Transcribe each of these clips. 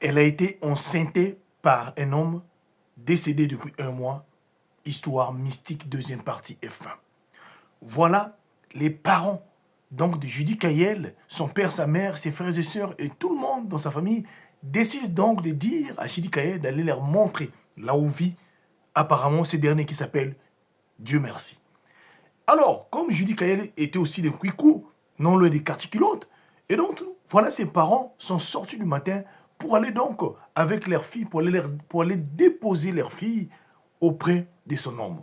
Elle a été enceintée par un homme décédé depuis 1 mois. Histoire mystique, deuxième partie F1. Voilà les parents donc de Judy Kayel, son père, sa mère, ses frères et sœurs et tout le monde dans sa famille décide donc de dire à Judy Kayel d'aller leur montrer là où vit apparemment ce dernier qui s'appelle Dieu merci. Alors, comme Judy Kayel était aussi de Kwiku, non loin des quartiers culottes, et donc voilà ses parents sont sortis du matin pour aller donc avec leur fille, pour aller déposer leur fille auprès de son homme.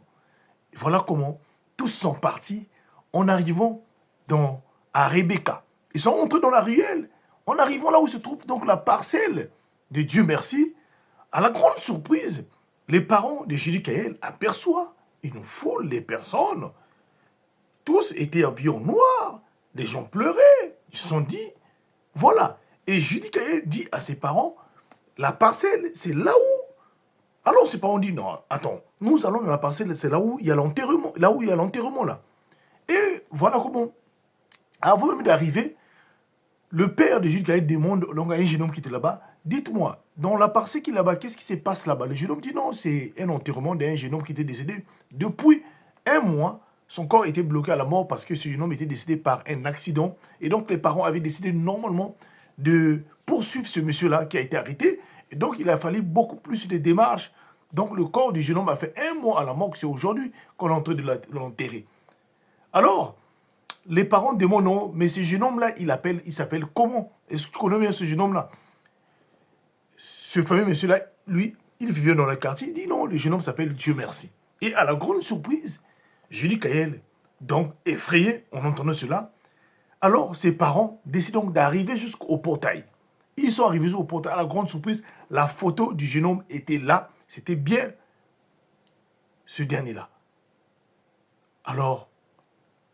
Et voilà comment tous sont partis en arrivant à Rebecca. Ils sont entrés dans la ruelle. En arrivant là où se trouve donc la parcelle de Dieu merci, à la grande surprise, les parents de Judy Kayel aperçoivent une foule de personnes. Tous étaient habillés en noir. Les gens pleuraient. Ils se sont dit, voilà. Et Judy Kayel dit à ses parents, la parcelle, c'est là où. Alors ses parents disent, non, attends, nous allons dans la parcelle, c'est là où il y a l'enterrement, là. Et voilà comment, avant même d'arriver, le père de Jules Kayel demande donc à un jeune homme qui était là-bas, dites-moi, dans la parcelle qui est là-bas, qu'est-ce qui se passe là-bas? Le jeune homme dit non, c'est un enterrement d'un jeune homme qui était décédé depuis 1 mois. Son corps était bloqué à la mort parce que ce jeune homme était décédé par un accident. Et donc les parents avaient décidé normalement de poursuivre ce monsieur-là qui a été arrêté. Et donc il a fallu beaucoup plus de démarches. Donc le corps du jeune homme a fait 1 mois à la mort, c'est aujourd'hui qu'on est en train de l'enterrer. Alors, les parents demandent non, mais ce jeune homme-là, il s'appelle comment? Est-ce que tu connais bien ce jeune homme-là? Ce fameux monsieur-là, lui, il vivait dans le quartier, il dit non, le jeune homme s'appelle Dieu merci. Et à la grande surprise, Julie Kayel, donc effrayé en entendant cela, alors ses parents décident donc d'arriver jusqu'au portail. Ils sont arrivés au portail, à la grande surprise, la photo du jeune homme était là, c'était bien ce dernier-là. Alors,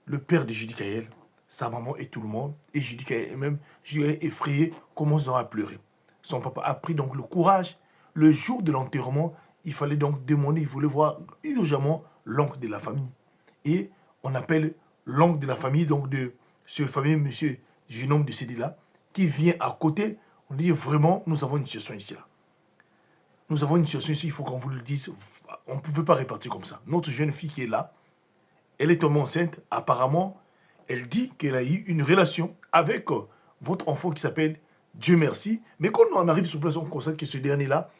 le père de Judy Kayel, sa maman et tout le monde, et Judy Kayel même, je l'ai effrayé, commence à pleurer. Son papa a pris donc le courage. Le jour de l'enterrement, il fallait donc demander, il voulait voir urgemment l'oncle de la famille. Et on appelle l'oncle de la famille, donc de ce fameux monsieur, jeune homme décédé là, qui vient à côté. On dit vraiment, nous avons une situation ici là. Nous avons une situation ici, il faut qu'on vous le dise. On ne peut pas répartir comme ça. Notre jeune fille qui est là, elle est tombée enceinte. Apparemment, elle dit qu'elle a eu une relation avec votre enfant qui s'appelle Dieu merci. Mais quand on arrive sur place, on constate que ce dernier-là,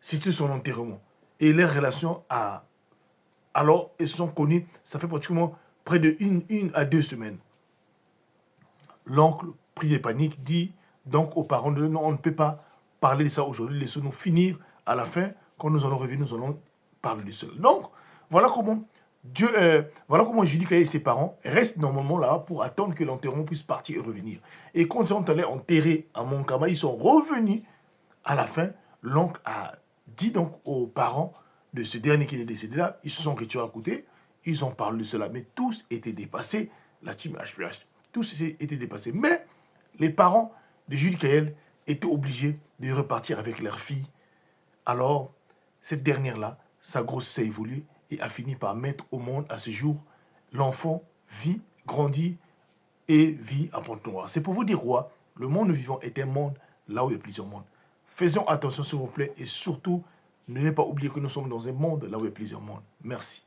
c'était son enterrement. Et les relations, alors, elles sont connues, ça fait pratiquement près de une à 2 semaines. L'oncle, pris de panique, dit donc aux parents, non, on ne peut pas parler de ça aujourd'hui, laissons-nous finir à la fin. Quand nous allons revenir, nous allons parler de cela. Donc, voilà comment voilà comment Judy Kayel et ses parents restent normalement là pour attendre que l'enterrement puisse partir et revenir. Et quand ils sont allés enterrer à Monkama, ils sont revenus à la fin. L'oncle a dit donc aux parents de ce dernier qui est décédé là, ils se sont retirés à côté, ils ont parlé de cela, mais tous étaient dépassés, la team HPH, tous étaient dépassés. Mais les parents de Judy Kayel étaient obligés de repartir avec leur fille. Alors, cette dernière-là, sa grossesse a évolué et a fini par mettre au monde à ce jour. L'enfant vit, grandit et vit à Pointe-Noire. C'est pour vous dire quoi? Le monde vivant est un monde là où il y a plusieurs mondes. Faisons attention s'il vous plaît et surtout, ne pas oublier que nous sommes dans un monde là où il y a plusieurs mondes. Merci.